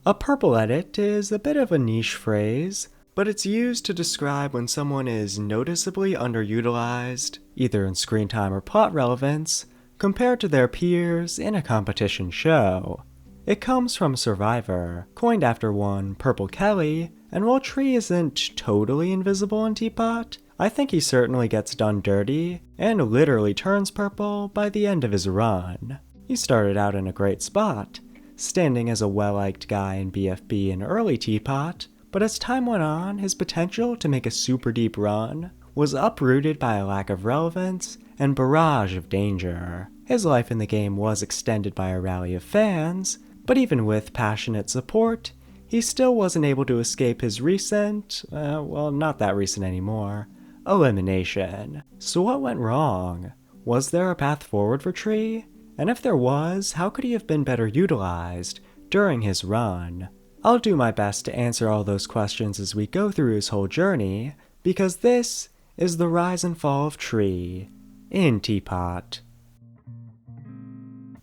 A purple edit is a bit of a niche phrase, but it's used to describe when someone is noticeably underutilized, either in screen time or plot relevance, compared to their peers in a competition show. It comes from Survivor, coined after one Purple Kelly, and while Tree isn't totally invisible in TPOT, I think he certainly gets done dirty, and literally turns purple by the end of his run. He started out in a great spot, standing as a well-liked guy in BFB in early TPOT, but as time went on, his potential to make a super deep run was uprooted by a lack of relevance and barrage of danger. His life in the game was extended by a rally of fans, but even with passionate support, he still wasn't able to escape his recent, well, not that recent anymore, elimination. So what went wrong? Was there a path forward for Tree? And if there was, how could he have been better utilized during his run? I'll do my best to answer all those questions as we go through his whole journey, because this is the rise and fall of Tree in TPOT.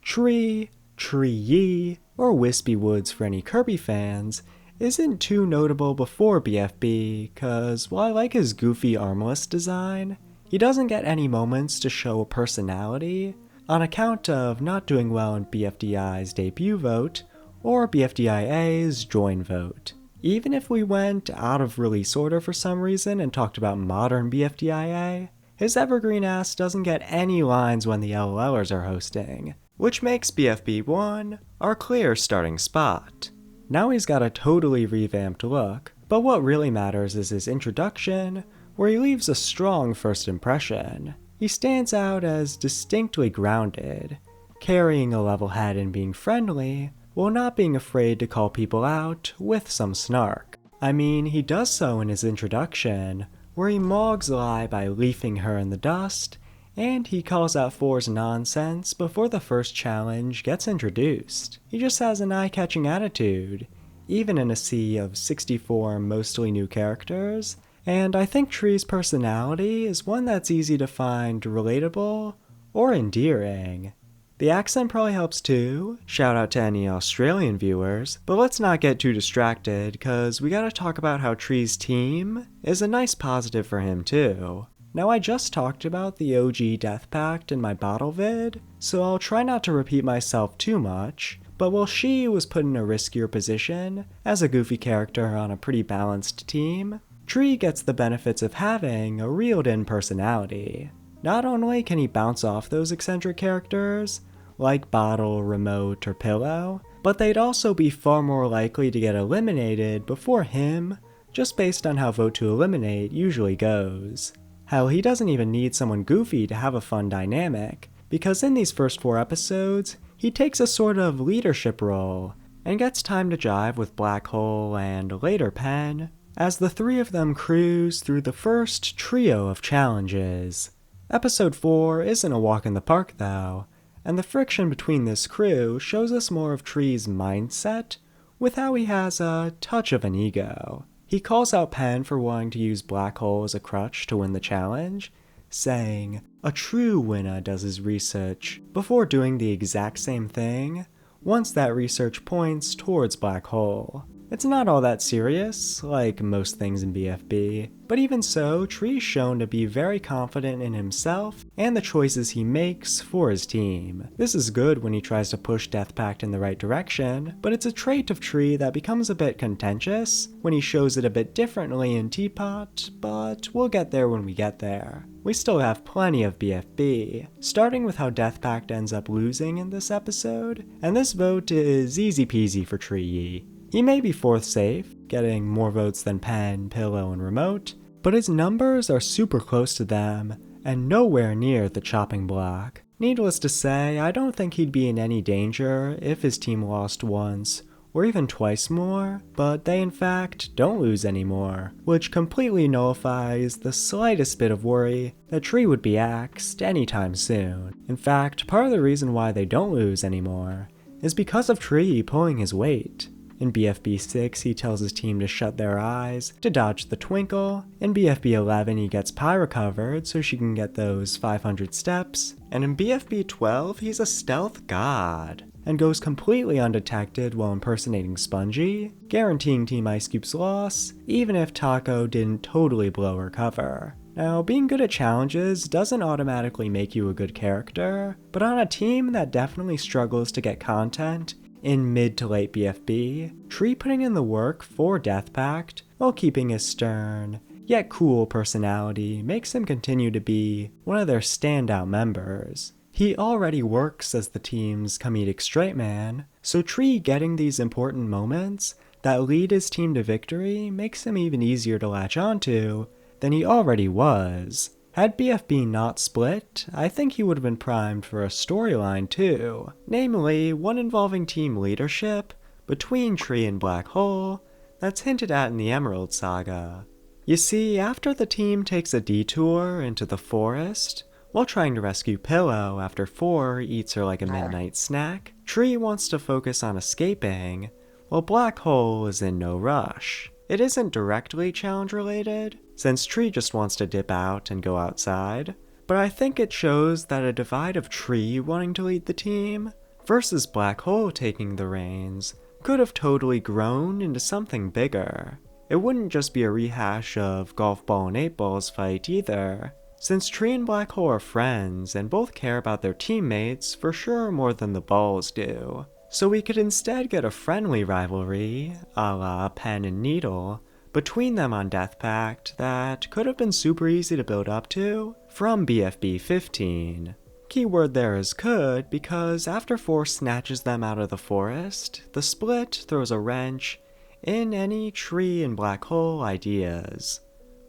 Tree, Tree, or Wispy Woods for any Kirby fans, isn't too notable before BFB, cause while I like his goofy armless design, he doesn't get any moments to show a personality on account of not doing well in BFDI's debut vote or BFDIA's join vote. Even if we went out of release order for some reason and talked about modern BFDIA, his evergreen ass doesn't get any lines when the LOLers are hosting, which makes BFB1 our clear starting spot. Now he's got a totally revamped look, but what really matters is his introduction, where he leaves a strong first impression. He stands out as distinctly grounded, carrying a level head and being friendly, while not being afraid to call people out with some snark. I mean, he does so in his introduction, where he mogs Lai by leafing her in the dust, and he calls out Four's nonsense before the first challenge gets introduced. He just has an eye-catching attitude, even in a sea of 64 mostly new characters, and I think Tree's personality is one that's easy to find relatable or endearing. The accent probably helps too, shout out to any Australian viewers, but let's not get too distracted cause we gotta talk about how Tree's team is a nice positive for him too. Now I just talked about the OG Death Pact in my bottle vid, so I'll try not to repeat myself too much, but while she was put in a riskier position as a goofy character on a pretty balanced team, Tree gets the benefits of having a reeled-in personality. Not only can he bounce off those eccentric characters, like Bottle, Remote, or Pillow, but they'd also be far more likely to get eliminated before him, just based on how Vote to Eliminate usually goes. Hell, he doesn't even need someone goofy to have a fun dynamic, because in these first 4 episodes, he takes a sort of leadership role, and gets time to jive with Black Hole and later Pen, as the 3 of them cruise through the first trio of challenges. Episode 4 isn't a walk in the park though, and the friction between this crew shows us more of Tree's mindset with how he has a touch of an ego. He calls out Pen for wanting to use Black Hole as a crutch to win the challenge, saying, "A true winner does his research," before doing the exact same thing once that research points towards Black Hole. It's not all that serious, like most things in BFB, but even so, Tree's shown to be very confident in himself and the choices he makes for his team. This is good when he tries to push Death Pact in the right direction, but it's a trait of Tree that becomes a bit contentious when he shows it a bit differently in TPOT, but we'll get there when we get there. We still have plenty of BFB, starting with how Death Pact ends up losing in this episode, and this vote is easy peasy for Tree. He may be 4th safe, getting more votes than Pen, Pillow, and Remote, but his numbers are super close to them, and nowhere near the chopping block. Needless to say, I don't think he'd be in any danger if his team lost once, or even twice more, but they in fact don't lose anymore, which completely nullifies the slightest bit of worry that Tree would be axed anytime soon. In fact, part of the reason why they don't lose anymore is because of Tree pulling his weight. In BFB 6, he tells his team to shut their eyes to dodge the twinkle. In BFB 11, he gets Pi recovered so she can get those 500 steps. And in BFB 12, he's a stealth god. and goes completely undetected while impersonating Spongy, guaranteeing Team Ice Cube's loss, even if Taco didn't totally blow her cover. Now, being good at challenges doesn't automatically make you a good character, but on a team that definitely struggles to get content in mid to late BFB, Tree putting in the work for Death Pact while keeping his stern, yet cool personality makes him continue to be one of their standout members. He already works as the team's comedic straight man, so Tree getting these important moments that lead his team to victory makes him even easier to latch onto than he already was. Had BFB not split, I think he would have been primed for a storyline too, namely one involving team leadership between Tree and Black Hole that's hinted at in the Emerald Saga. You see, after the team takes a detour into the forest, while trying to rescue Pillow after 4 eats her like a midnight snack, Tree wants to focus on escaping, while Black Hole is in no rush. It isn't directly challenge related, since Tree just wants to dip out and go outside, but I think it shows that a divide of Tree wanting to lead the team versus Black Hole taking the reins could have totally grown into something bigger. It wouldn't just be a rehash of Golf Ball and 8 Ball's fight either, since Tree and Black Hole are friends and both care about their teammates for sure more than the Balls do. So we could instead get a friendly rivalry, a la Pen and Needle, between them on Death Pact that could have been super easy to build up to from BFB 15. Keyword there is could, because after 4 snatches them out of the forest, the split throws a wrench in any Tree and Black Hole ideas.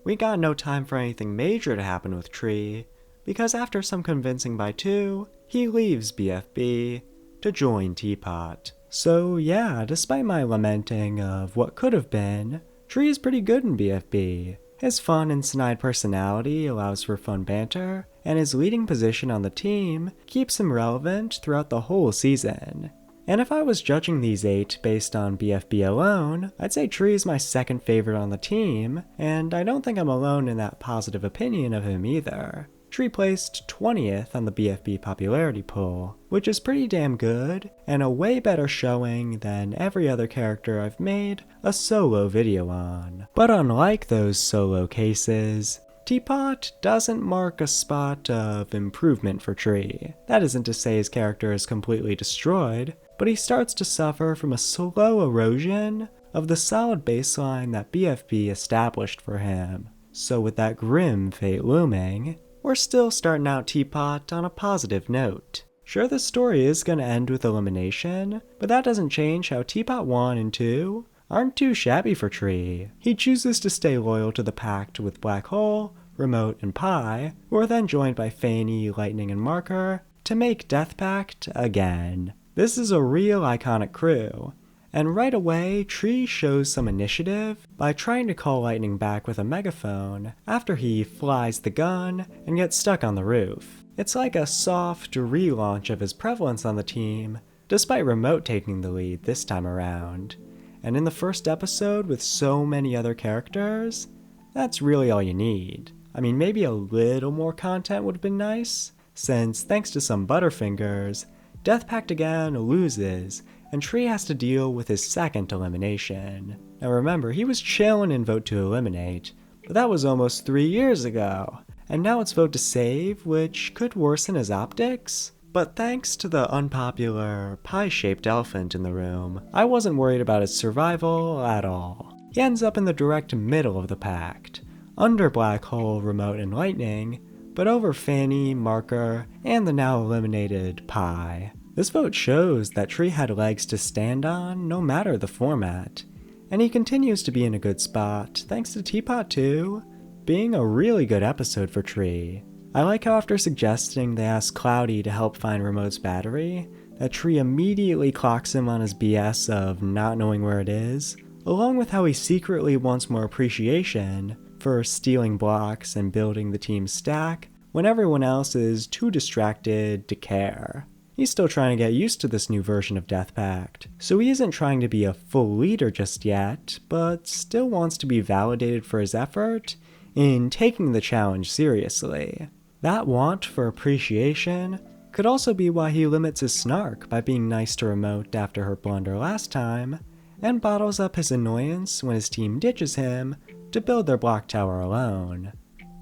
We got no time for anything major to happen with Tree, because after some convincing by 2, he leaves BFB to join TPOT. So yeah, despite my lamenting of what could have been, Tree is pretty good in BFB. His fun and snide personality allows for fun banter, and his leading position on the team keeps him relevant throughout the whole season. And if I was judging these 8 based on BFB alone, I'd say Tree is my second favorite on the team, and I don't think I'm alone in that positive opinion of him either. Tree placed 20th on the BFB popularity poll, which is pretty damn good, and a way better showing than every other character I've made a solo video on. But unlike those solo cases, TPOT doesn't mark a spot of improvement for Tree. That isn't to say his character is completely destroyed, but he starts to suffer from a slow erosion of the solid baseline that BFB established for him. So with that grim fate looming, we're still starting out TPOT on a positive note. Sure, the story is going to end with elimination, but that doesn't change how TPOT 1 and 2 aren't too shabby for Tree. He chooses to stay loyal to the pact with Black Hole, Remote, and Pi, who are then joined by Fanny, Lightning, and Marker to make Death Pact again. This is a real iconic crew, and right away Tree shows some initiative by trying to call Lightning back with a megaphone after he flies the gun and gets stuck on the roof. It's like a soft relaunch of his prevalence on the team, despite Remote taking the lead this time around. And in the first episode with so many other characters, that's really all you need. I mean, maybe a little more content would have been nice, since thanks to some Butterfingers, Death Pact again loses, and Tree has to deal with his second elimination. Now remember, he was chillin' in Vote to Eliminate, but that was almost 3 years ago, and now it's Vote to Save, which could worsen his optics. But thanks to the unpopular pie-shaped elephant in the room, I wasn't worried about his survival at all. He ends up in the direct middle of the pact, under Black Hole, Remote, and Lightning, but over Fanny, Marker, and the now eliminated Pi. This vote shows that Tree had legs to stand on no matter the format, and he continues to be in a good spot thanks to TPOT 2 being a really good episode for Tree. I like how after suggesting they ask Cloudy to help find Remote's battery, that Tree immediately clocks him on his BS of not knowing where it is, along with how he secretly wants more appreciation for stealing blocks and building the team's stack when everyone else is too distracted to care. He's still trying to get used to this new version of Death Pact, so he isn't trying to be a full leader just yet, but still wants to be validated for his effort in taking the challenge seriously. That want for appreciation Could also be why he limits his snark by being nice to Remote after her blunder last time, and bottles up his annoyance when his team ditches him to build their block tower alone.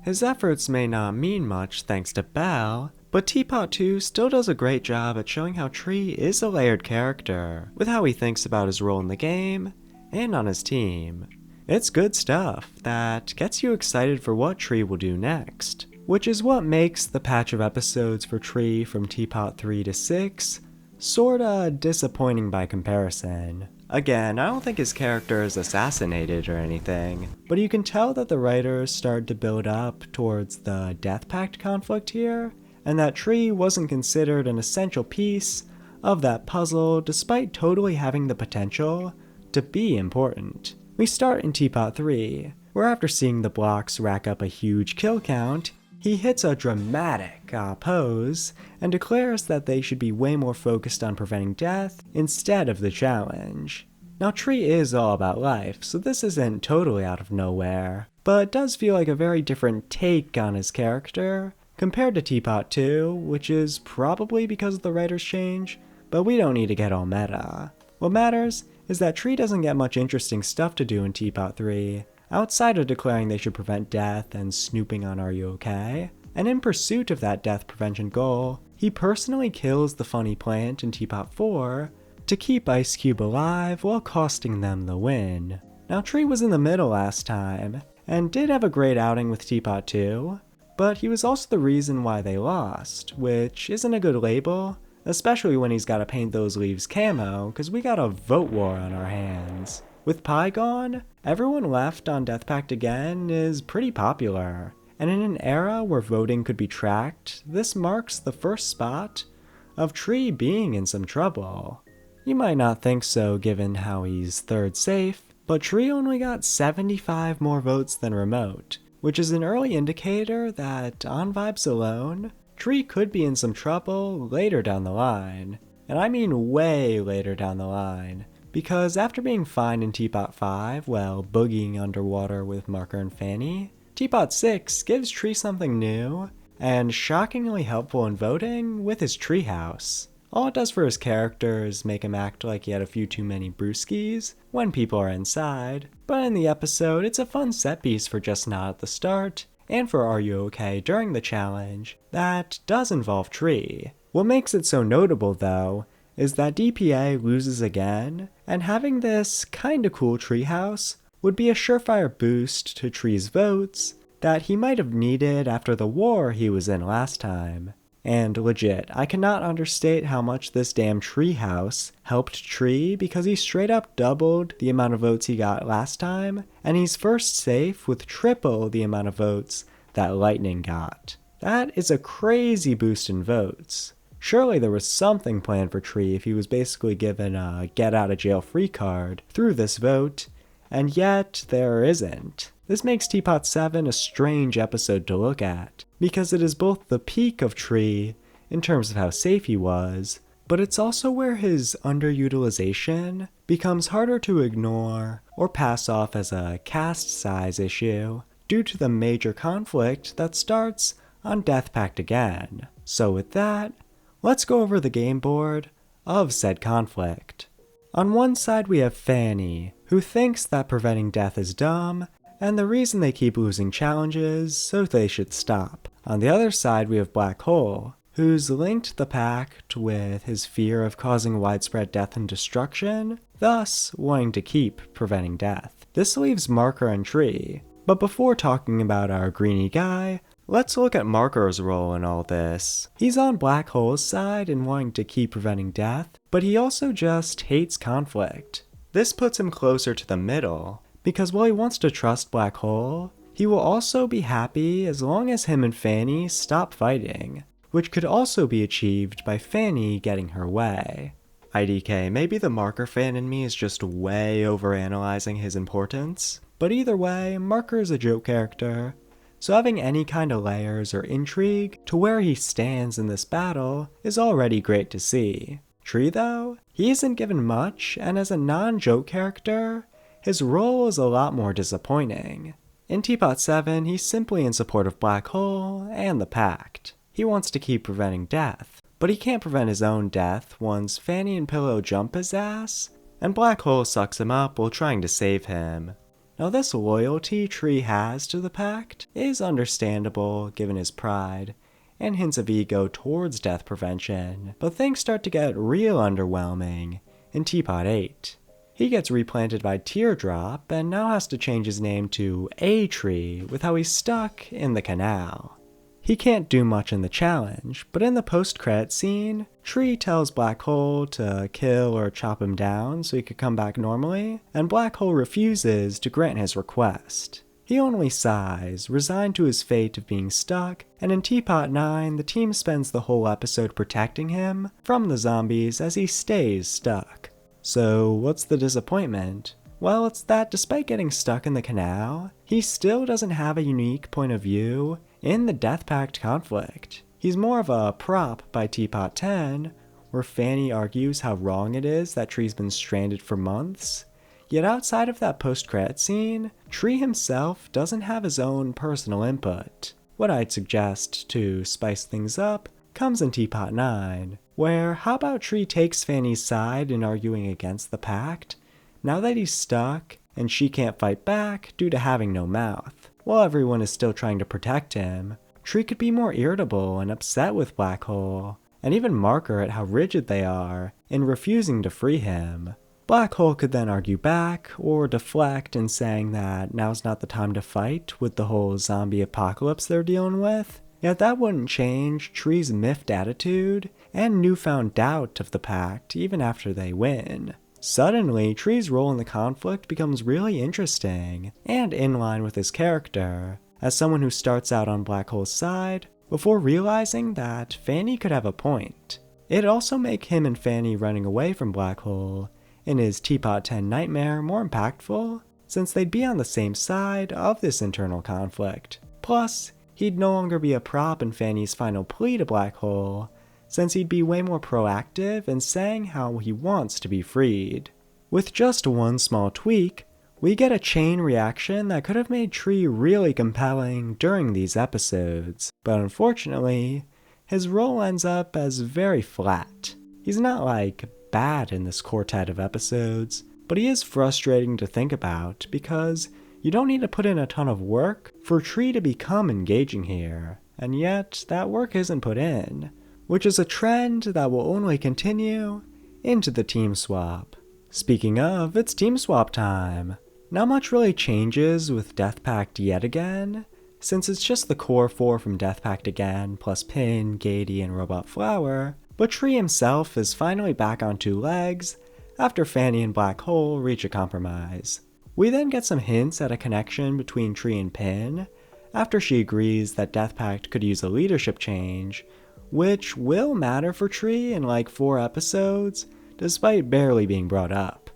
His efforts may not mean much thanks to Belle, but TPOT 2 still does a great job at showing how Tree is a layered character, with how he thinks about his role in the game and on his team. It's good stuff that gets you excited for what Tree will do next, which is what makes the patch of episodes for Tree from TPOT 3 to 6 sorta disappointing by comparison. Again, I don't think his character is assassinated or anything, but you can tell that the writers started to build up towards the Death Pact conflict here, and that Tree wasn't considered an essential piece of that puzzle despite totally having the potential to be important. We start in TPOT 3, where after seeing the blocks rack up a huge kill count, he hits a dramatic pose and declares that they should be way more focused on preventing death instead of the challenge. Now Tree is all about life, so this isn't totally out of nowhere, but it does feel like a very different take on his character compared to TPOT 2, which is probably because of the writer's change, but we don't need to get all meta. What matters is that Tree doesn't get much interesting stuff to do in TPOT 3, outside of declaring they should prevent death and snooping on Are You OK? And in pursuit of that death prevention goal, he personally kills the Fanny plant in TPOT 4 to keep Ice Cube alive while costing them the win. Now Tree was in the middle last time, and did have a great outing with TPOT 2, but he was also the reason why they lost, which isn't a good label, especially when he's gotta paint those leaves camo, cause we got a vote war on our hands. With Pi gone, everyone left on Death Pact again is pretty popular, and in an era where voting could be tracked, this marks the first spot of Tree being in some trouble. You might not think so given how he's third safe, but Tree only got 75 more votes than Remote, which is an early indicator that, on vibes alone, Tree could be in some trouble later down the line, and I mean way later down the line. Because after being fine in TPOT 5 while boogieing underwater with Marker and Fanny, TPOT 6 gives Tree something new and shockingly helpful in voting with his treehouse. All it does for his character is make him act like he had a few too many brewskis when people are inside, but in the episode it's a fun set piece for just not at the start, and for Are You OK during the challenge that does involve Tree. What makes it so notable though is that DPA loses again, and having this kinda cool treehouse would be a surefire boost to Tree's votes that he might have needed after the war he was in last time. And legit, I cannot understate how much this damn treehouse helped Tree because he straight up doubled the amount of votes he got last time, and he's first safe with triple the amount of votes that Lightning got. That is a crazy boost in votes. Surely there was something planned for Tree if he was basically given a get out of jail free card through this vote, and yet there isn't. This makes TPOT 7 a strange episode to look at, because it is both the peak of Tree in terms of how safe he was, but it's also where his underutilization becomes harder to ignore or pass off as a cast size issue due to the major conflict that starts on Death Pact again. So with that, let's go over the game board of said conflict. On one side we have Fanny, who thinks that preventing death is dumb, and the reason they keep losing challenges, so they should stop. On the other side we have Black Hole, who's linked the pact with his fear of causing widespread death and destruction, thus wanting to keep preventing death. This leaves Marker and Tree, but before talking about our greeny guy, let's look at Marker's role in all this. He's on Black Hole's side in wanting to keep preventing death, but he also just hates conflict. This puts him closer to the middle, because while he wants to trust Black Hole, he will also be happy as long as him and Fanny stop fighting, which could also be achieved by Fanny getting her way. IDK, maybe the Marker fan in me is just way overanalyzing his importance, but either way, Marker is a joke character, so having any kind of layers or intrigue to where he stands in this battle is already great to see. Tree though, he isn't given much, and as a non-joke character, his role is a lot more disappointing. In TPOT 7, he's simply in support of Black Hole and the Pact. He wants to keep preventing death, but he can't prevent his own death once Fanny and Pillow jump his ass, and Black Hole sucks him up while trying to save him. Now this loyalty Tree has to the pact is understandable given his pride, and hints of ego towards death prevention, but things start to get real underwhelming in TPOT 8. He gets replanted by Teardrop and now has to change his name to A-Tree with how he's stuck in the canal. He can't do much in the challenge, but in the post-credit scene, Tree tells Black Hole to kill or chop him down so he could come back normally, and Black Hole refuses to grant his request. He only sighs, resigned to his fate of being stuck, and in TPOT 9, the team spends the whole episode protecting him from the zombies as he stays stuck. So what's the disappointment? Well, it's that despite getting stuck in the canal, he still doesn't have a unique point of view in the Death Pact conflict. He's more of a prop by TPOT 10, where Fanny argues how wrong it is that Tree's been stranded for months. Yet outside of that post-credit scene, Tree himself doesn't have his own personal input. What I'd suggest to spice things up comes in TPOT 9, where how about Tree takes Fanny's side in arguing against the pact, now that he's stuck and she can't fight back due to having no mouth. While everyone is still trying to protect him, Tree could be more irritable and upset with Black Hole, and even mark her at how rigid they are in refusing to free him. Black Hole could then argue back, or deflect in saying that now's not the time to fight with the whole zombie apocalypse they're dealing with, yet that wouldn't change Tree's miffed attitude and newfound doubt of the pact even after they win. Suddenly, Tree's role in the conflict becomes really interesting, and in line with his character, as someone who starts out on Black Hole's side, before realizing that Fanny could have a point. It'd also make him and Fanny running away from Black Hole in his TPOT 10 nightmare more impactful, since they'd be on the same side of this internal conflict. Plus, he'd no longer be a prop in Fanny's final plea to Black Hole, since he'd be way more proactive in saying how he wants to be freed. With just one small tweak, we get a chain reaction that could have made Tree really compelling during these episodes, but unfortunately, his role ends up as very flat. He's not bad in this quartet of episodes, but he is frustrating to think about because you don't need to put in a ton of work for Tree to become engaging here, and yet that work isn't put in, which is a trend that will only continue into the team swap. Speaking of, it's team swap time. Not much really changes with Death Pact yet again, since it's just the core 4 from Death Pact again, plus Pin, Gady, and Robot Flower, but Tree himself is finally back on 2 legs after Fanny and Black Hole reach a compromise. We then get some hints at a connection between Tree and Pin, after she agrees that Death Pact could use a leadership change, which will matter for Tree in 4 episodes, despite barely being brought up.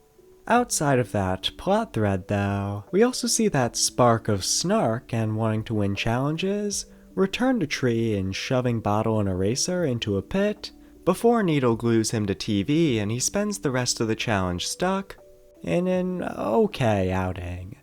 Outside of that plot thread though, we also see that spark of snark and wanting to win challenges return to Tree in shoving Bottle and Eraser into a pit, before Needle glues him to TV and he spends the rest of the challenge stuck in an okay outing.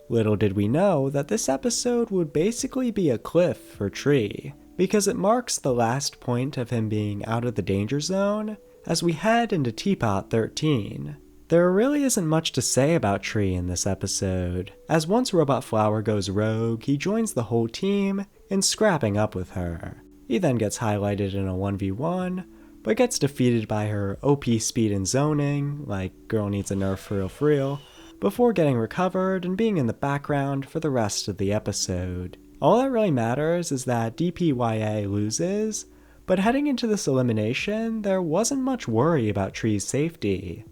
Little did we know that this episode would basically be a cliff for Tree, because it marks the last point of him being out of the danger zone as we head into TPOT 13. There really isn't much to say about Tree in this episode, as once Robot Flower goes rogue, he joins the whole team in scrapping up with her. He then gets highlighted in a 1v1, but gets defeated by her OP speed and zoning, girl needs a nerf for real, before getting recovered and being in the background for the rest of the episode. All that really matters is that DPYA loses, but heading into this elimination, there wasn't much worry about Tree's safety.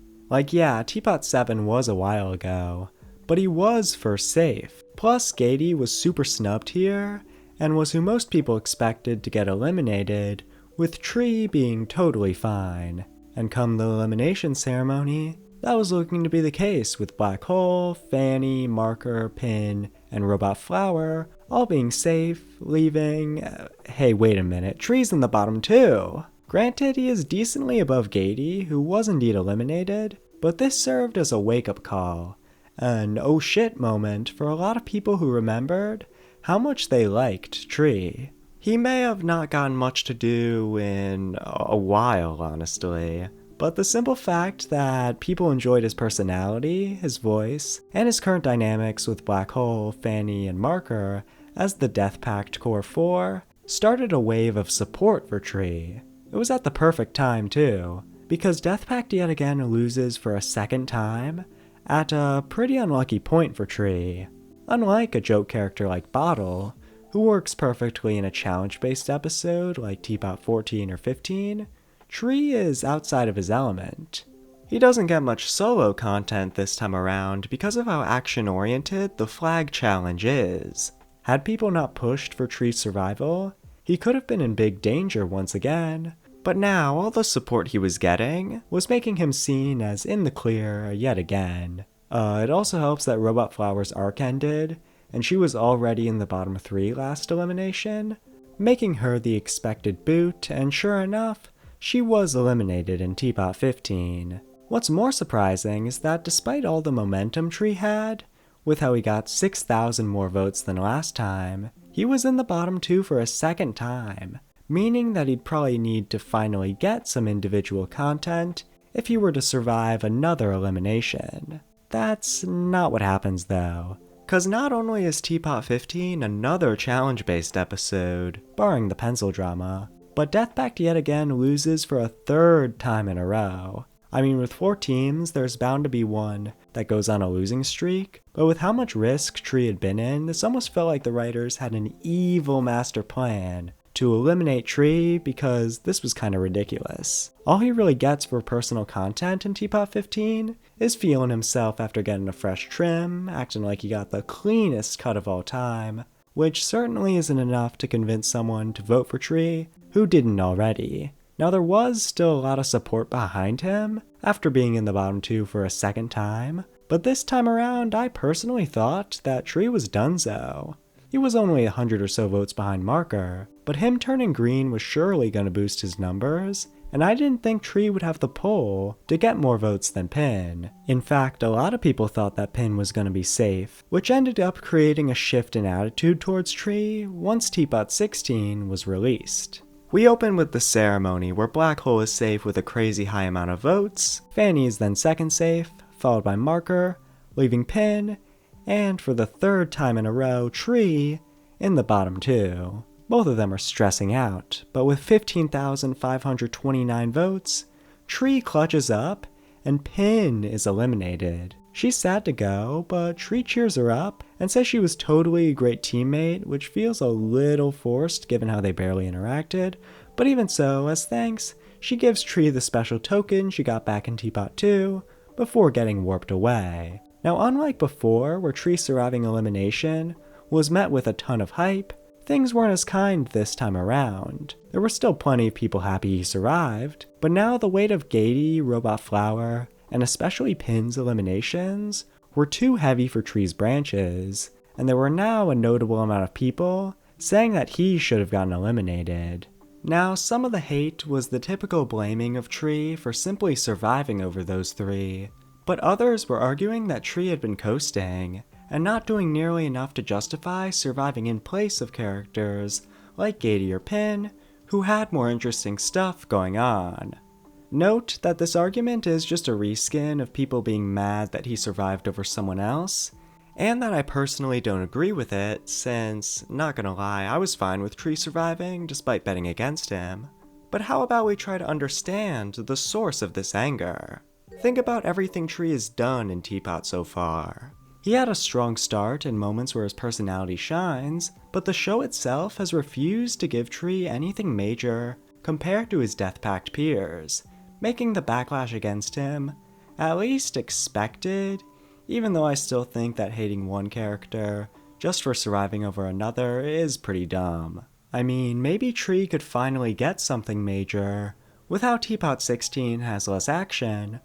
Yeah, TPOT 7 was a while ago, but he was first safe. Plus, Gady was super snubbed here, and was who most people expected to get eliminated, with Tree being totally fine. And come the elimination ceremony, that was looking to be the case with Black Hole, Fanny, Marker, Pin, and Robot Flower all being safe, leaving... hey, wait a minute, Tree's in the bottom too! Granted, he is decently above Gady, who was indeed eliminated, but this served as a wake-up call, an oh shit moment for a lot of people who remembered how much they liked Tree. He may have not gotten much to do in a while, honestly, but the simple fact that people enjoyed his personality, his voice, and his current dynamics with Black Hole, Fanny, and Marker as the Death Pact Core 4 started a wave of support for Tree. It was at the perfect time too, because Death Pact yet again loses for a second time at a pretty unlucky point for Tree. Unlike a joke character like Bottle, who works perfectly in a challenge-based episode like TPOT 14 or 15, Tree is outside of his element. He doesn't get much solo content this time around because of how action-oriented the flag challenge is. Had people not pushed for Tree's survival, he could have been in big danger once again, but now all the support he was getting was making him seen as in the clear yet again. It also helps that Robot Flower's arc ended, and she was already in the bottom 3 last elimination, making her the expected boot, and sure enough, she was eliminated in TPOT 15. What's more surprising is that despite all the momentum Tree had, with how he got 6,000 more votes than last time, he was in the bottom 2 for a second time, meaning that he'd probably need to finally get some individual content if he were to survive another elimination. That's not what happens though, cause not only is TPOT 15 another challenge-based episode, barring the pencil drama, but Death Pact yet again loses for a third time in a row. I mean, with 4 teams, there's bound to be one that goes on a losing streak, but with how much risk Tree had been in, this almost felt like the writers had an evil master plan to eliminate Tree because this was kinda ridiculous. All he really gets for personal content in TPOT 15 is feeling himself after getting a fresh trim, acting like he got the cleanest cut of all time, which certainly isn't enough to convince someone to vote for Tree who didn't already. Now there was still a lot of support behind him after being in the bottom 2 for a second time, but this time around I personally thought that Tree was donezo. He was only 100 or so votes behind Marker, but him turning green was surely going to boost his numbers, and I didn't think Tree would have the pull to get more votes than Pin. In fact, a lot of people thought that Pin was going to be safe, which ended up creating a shift in attitude towards Tree once TPOT 16 was released. We open with the ceremony where Black Hole is safe with a crazy high amount of votes, Fanny is then second safe, followed by Marker, leaving Pin, and for the third time in a row, Tree in the bottom 2. Both of them are stressing out, but with 15,529 votes, Tree clutches up, and Pin is eliminated. She's sad to go, but Tree cheers her up and says she was totally a great teammate, which feels a little forced given how they barely interacted, but even so, as thanks, she gives Tree the special token she got back in TPOT 2 before getting warped away. Now unlike before, where Tree surviving elimination was met with a ton of hype, things weren't as kind this time around. There were still plenty of people happy he survived, but now the weight of Gady, Robot Flower, and especially Pin's eliminations were too heavy for Tree's branches, and there were now a notable amount of people saying that he should have gotten eliminated. Now, some of the hate was the typical blaming of Tree for simply surviving over those 3, but others were arguing that Tree had been coasting, and not doing nearly enough to justify surviving in place of characters like Gady or Pin, who had more interesting stuff going on. Note that this argument is just a reskin of people being mad that he survived over someone else, and that I personally don't agree with it since, not gonna lie, I was fine with Tree surviving despite betting against him. But how about we try to understand the source of this anger? Think about everything Tree has done in TPOT so far. He had a strong start in moments where his personality shines, but the show itself has refused to give Tree anything major compared to his Death Pact peers, making the backlash against him at least expected, even though I still think that hating one character just for surviving over another is pretty dumb. I mean, maybe Tree could finally get something major with how TPOT 16 has less action,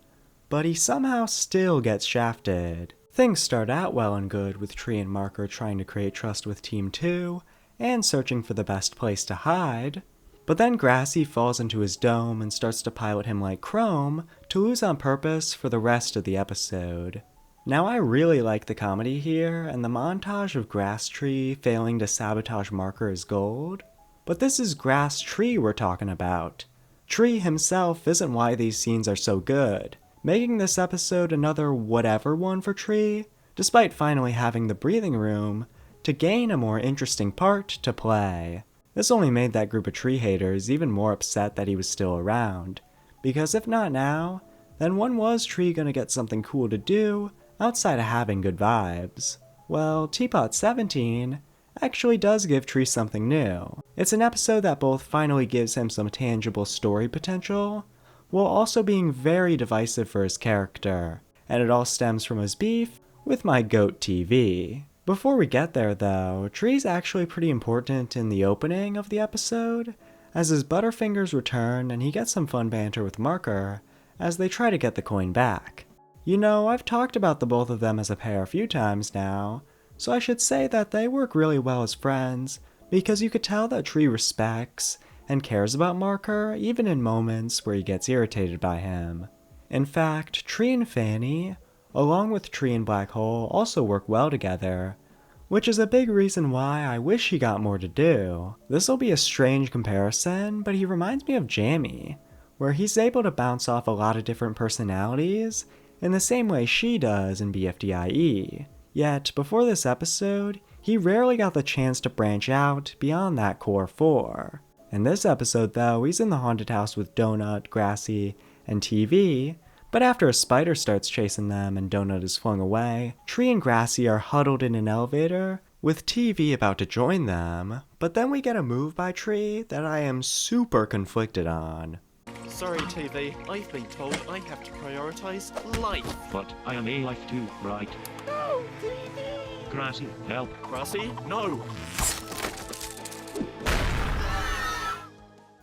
but he somehow still gets shafted. Things start out well and good with Tree and Marker trying to create trust with Team 2 and searching for the best place to hide, but then Grassy falls into his dome and starts to pilot him like Chrome to lose on purpose for the rest of the episode. Now I really like the comedy here, and the montage of Grass Tree failing to sabotage Marker is gold, But this is Grass Tree we're talking about. Tree himself isn't why these scenes are so good, making this episode another whatever one for Tree, despite finally having the breathing room to gain a more interesting part to play. This only made that group of Tree haters even more upset that he was still around, because if not now, then when was Tree gonna get something cool to do outside of having good vibes? Well, TPOT 17 actually does give Tree something new. It's an episode that both finally gives him some tangible story potential, while also being very divisive for his character, and it all stems from his beef with my goat TV. Before we get there though, Tree's actually pretty important in the opening of the episode, as his Butterfingers return and he gets some fun banter with Marker as they try to get the coin back. You know, I've talked about the both of them as a pair a few times now, so I should say that they work really well as friends, because you could tell that Tree respects and cares about Marker even in moments where he gets irritated by him. In fact, Tree and Fanny, along with Tree and Black Hole, also work well together, which is a big reason why I wish he got more to do. This'll be a strange comparison, but he reminds me of Jamie, where he's able to bounce off a lot of different personalities in the same way she does in BFDIE. Yet, before this episode, he rarely got the chance to branch out beyond that core four. In this episode though, he's in the haunted house with Donut, Grassy, and TV, but after a spider starts chasing them and Donut is flung away, Tree and Grassy are huddled in an elevator, with TV about to join them, but then we get a move by Tree that I am super conflicted on. Sorry, TV. I've been told I have to prioritize life. But I am a life too, right? No, TV! Grassy, help. Grassy, no!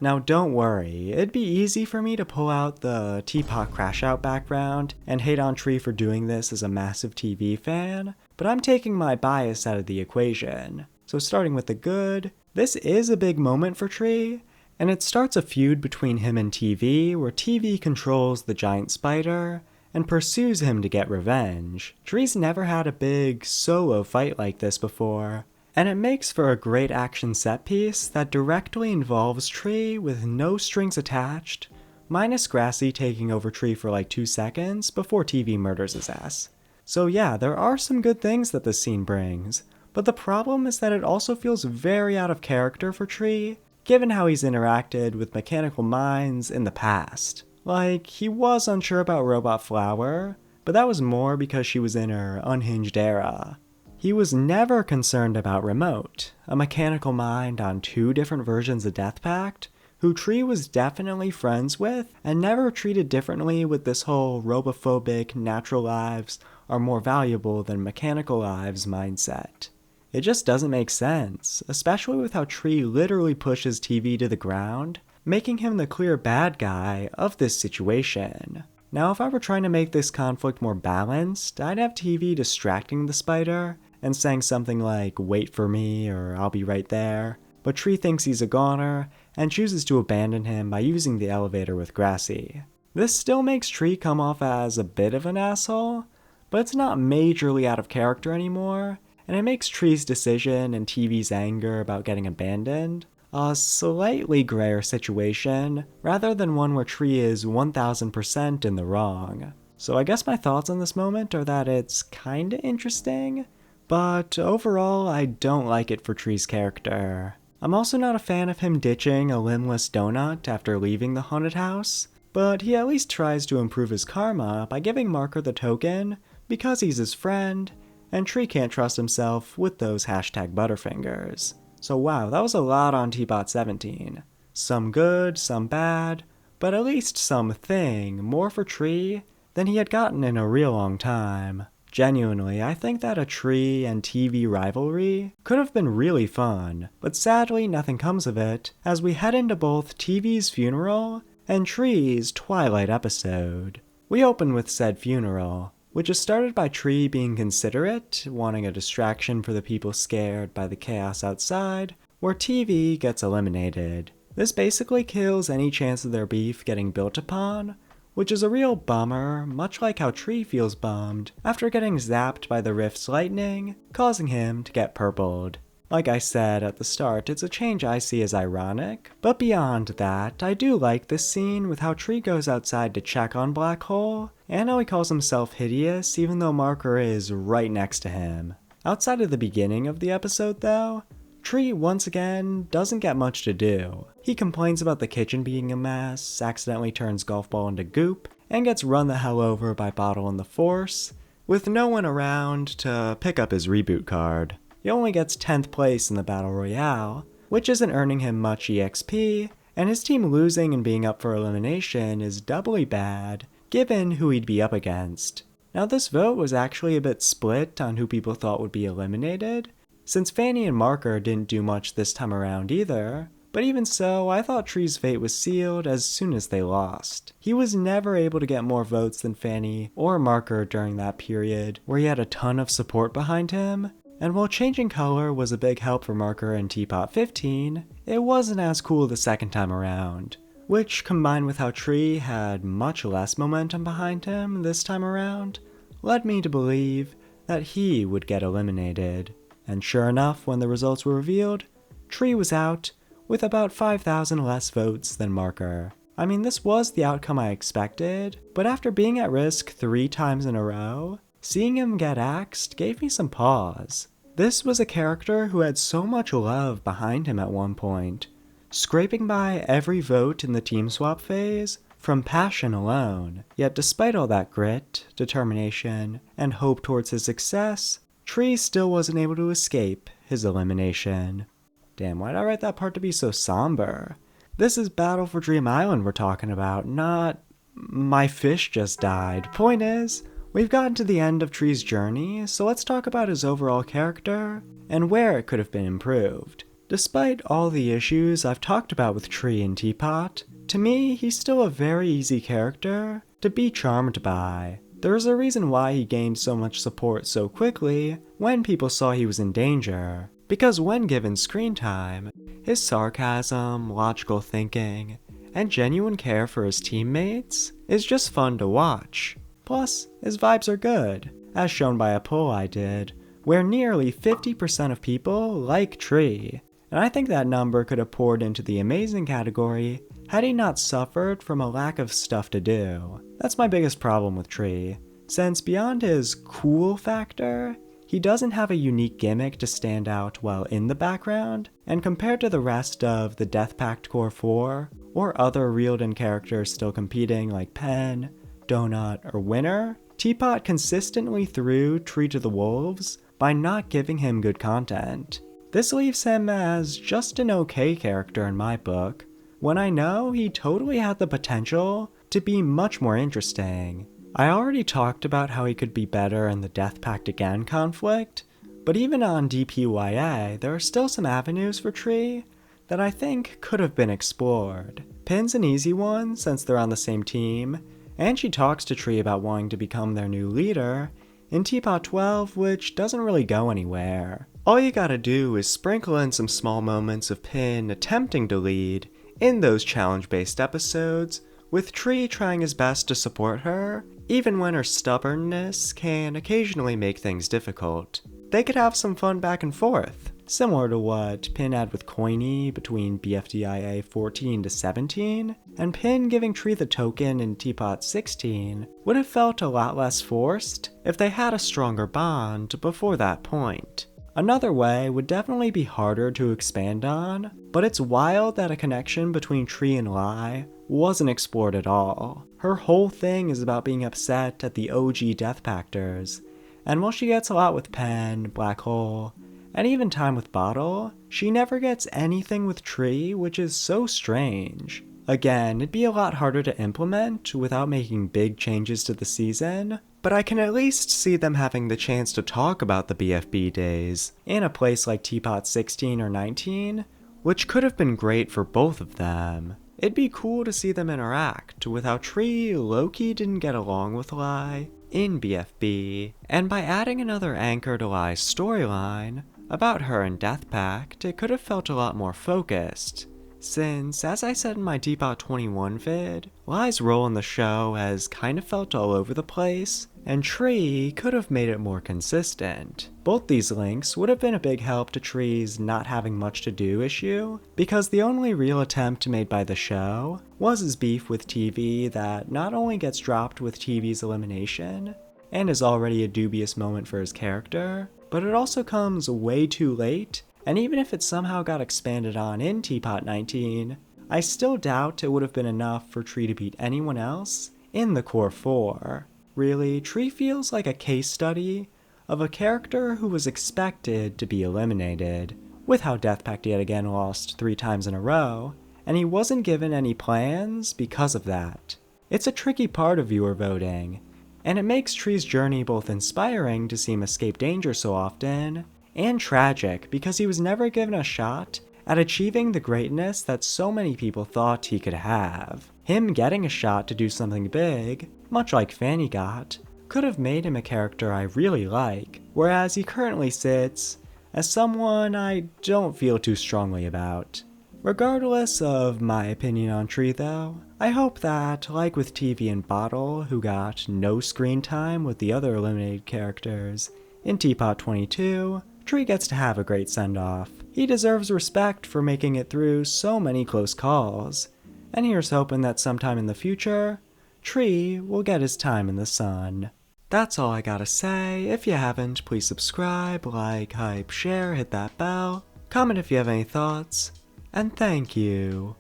Now don't worry, it'd be easy for me to pull out the Teapot crash out background and hate on Tree for doing this as a massive TV fan, but I'm taking my bias out of the equation. So starting with the good, this is a big moment for Tree, and it starts a feud between him and TV, where TV controls the giant spider and pursues him to get revenge. Tree's never had a big solo fight like this before, and it makes for a great action set piece that directly involves Tree with no strings attached, minus Grassy taking over Tree for like 2 seconds before TV murders his ass. So yeah, there are some good things that this scene brings, but the problem is that it also feels very out of character for Tree, given how he's interacted with mechanical minds in the past. Like, he was unsure about Robot Flower, but that was more because she was in her unhinged era. He was never concerned about Remote, a mechanical mind on 2 different versions of Death Pact, who Tree was definitely friends with, and never treated differently with this whole robophobic natural lives are more valuable than mechanical lives mindset. It just doesn't make sense, especially with how Tree literally pushes TV to the ground, making him the clear bad guy of this situation. Now, if I were trying to make this conflict more balanced, I'd have TV distracting the spider and saying something like, "Wait for me," or "I'll be right there." But Tree thinks he's a goner and chooses to abandon him by using the elevator with Grassy. This still makes Tree come off as a bit of an asshole, but it's not majorly out of character anymore, and it makes Tree's decision and TV's anger about getting abandoned a slightly grayer situation, rather than one where Tree is 1000% in the wrong. So I guess my thoughts on this moment are that it's kinda interesting, but overall I don't like it for Tree's character. I'm also not a fan of him ditching a limbless Donut after leaving the haunted house, but he at least tries to improve his karma by giving Marker the token because he's his friend, and Tree can't trust himself with those #Butterfingers. So wow, that was a lot on TPOT 17. Some good, some bad, but at least something more for Tree than he had gotten in a real long time. Genuinely, I think that a Tree and TV rivalry could have been really fun, but sadly nothing comes of it as we head into both TV's funeral and Tree's Twilight episode. We open with said funeral, which is started by Tree being considerate, wanting a distraction for the people scared by the chaos outside, where TV gets eliminated. This basically kills any chance of their beef getting built upon, which is a real bummer, much like how Tree feels bummed after getting zapped by the Rift's lightning, causing him to get purpled. Like I said at the start, it's a change I see as ironic, but beyond that, I do like this scene with how Tree goes outside to check on Black Hole, and how he calls himself hideous even though Marker is right next to him. Outside of the beginning of the episode though, Tree, once again, doesn't get much to do. He complains about the kitchen being a mess, accidentally turns Golf Ball into goop, and gets run the hell over by Bottle and the Force, with no one around to pick up his reboot card. He only gets 10th place in the Battle Royale, which isn't earning him much EXP, and his team losing and being up for elimination is doubly bad, given who he'd be up against. Now this vote was actually a bit split on who people thought would be eliminated, since Fanny and Marker didn't do much this time around either, but even so, I thought Tree's fate was sealed as soon as they lost. He was never able to get more votes than Fanny or Marker during that period, where he had a ton of support behind him, and while changing color was a big help for Marker in TPOT 15, it wasn't as cool the second time around, which, combined with how Tree had much less momentum behind him this time around, led me to believe that he would get eliminated. And sure enough, when the results were revealed, Tree was out with about 5,000 less votes than Marker. I mean, this was the outcome I expected, but after being at risk 3 times in a row, seeing him get axed gave me some pause. This was a character who had so much love behind him at one point, scraping by every vote in the team swap phase from passion alone. Yet despite all that grit, determination, and hope towards his success, Tree still wasn't able to escape his elimination. Damn, why'd I write that part to be so somber? This is Battle for Dream Island we're talking about, not my fish just died. Point is, we've gotten to the end of Tree's journey, so let's talk about his overall character and where it could have been improved. Despite all the issues I've talked about with Tree and Teapot, to me, he's still a very easy character to be charmed by. There's a reason why he gained so much support so quickly when people saw he was in danger. Because when given screen time, his sarcasm, logical thinking, and genuine care for his teammates is just fun to watch. Plus, his vibes are good, as shown by a poll I did, where nearly 50% of people like Tree, and I think that number could have poured into the amazing category had he not suffered from a lack of stuff to do. That's my biggest problem with Tree, since beyond his cool factor, he doesn't have a unique gimmick to stand out while in the background, and compared to the rest of the Death Pact Core 4, or other reeled-in characters still competing like Pen, Donut, or Winner, Teapot consistently threw Tree to the wolves by not giving him good content. This leaves him as just an okay character in my book, when I know he totally had the potential to be much more interesting. I already talked about how he could be better in the Death Pact Again conflict, but even on DPYA, there are still some avenues for Tree that I think could have been explored. Pin's an easy one since they're on the same team, and she talks to Tree about wanting to become their new leader in Teapot 12, which doesn't really go anywhere. All you gotta do is sprinkle in some small moments of Pin attempting to lead in those challenge-based episodes, with Tree trying his best to support her, even when her stubbornness can occasionally make things difficult. They could have some fun back and forth, similar to what Pin had with Coiny between BFDIA 14 to 17, and Pin giving Tree the token in Teapot 16 would have felt a lot less forced if they had a stronger bond before that point. Another way would definitely be harder to expand on, but it's wild that a connection between Tree and Lai wasn't explored at all. Her whole thing is about being upset at the OG Death Pactors, and while she gets a lot with Pen, Black Hole, and even time with Bottle, she never gets anything with Tree, which is so strange. Again, it'd be a lot harder to implement without making big changes to the season, but I can at least see them having the chance to talk about the BFB days in a place like Teapot 16 or 19, which could have been great for both of them. It'd be cool to see them interact with how Tree low-key didn't get along with Lai in BFB, and by adding another anchor to Lai's storyline about her and Death Pact, it could have felt a lot more focused. Since, as I said in my Teapot 21 vid, Lai's role in the show has kind of felt all over the place, and Tree could have made it more consistent. Both these links would have been a big help to Tree's not having much to do issue, because the only real attempt made by the show was his beef with TV that not only gets dropped with TV's elimination, and is already a dubious moment for his character, but it also comes way too late, and even if it somehow got expanded on in TPOT 19, I still doubt it would have been enough for Tree to beat anyone else in the core 4. Really, Tree feels like a case study of a character who was expected to be eliminated, with how Death Pact yet again lost 3 times in a row, and he wasn't given any plans because of that. It's a tricky part of viewer voting, and it makes Tree's journey both inspiring to see him escape danger so often, and tragic because he was never given a shot at achieving the greatness that so many people thought he could have. Him getting a shot to do something big, much like Fanny got, could have made him a character I really like, whereas he currently sits as someone I don't feel too strongly about. Regardless of my opinion on Tree though, I hope that, like with TV and Bottle, who got no screen time with the other eliminated characters in TPOT 22, Tree gets to have a great send-off. He deserves respect for making it through so many close calls, and here's hoping that sometime in the future, Tree will get his time in the sun. That's all I gotta say. If you haven't, please subscribe, like, hype, share, hit that bell, comment if you have any thoughts, and thank you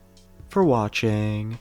for watching.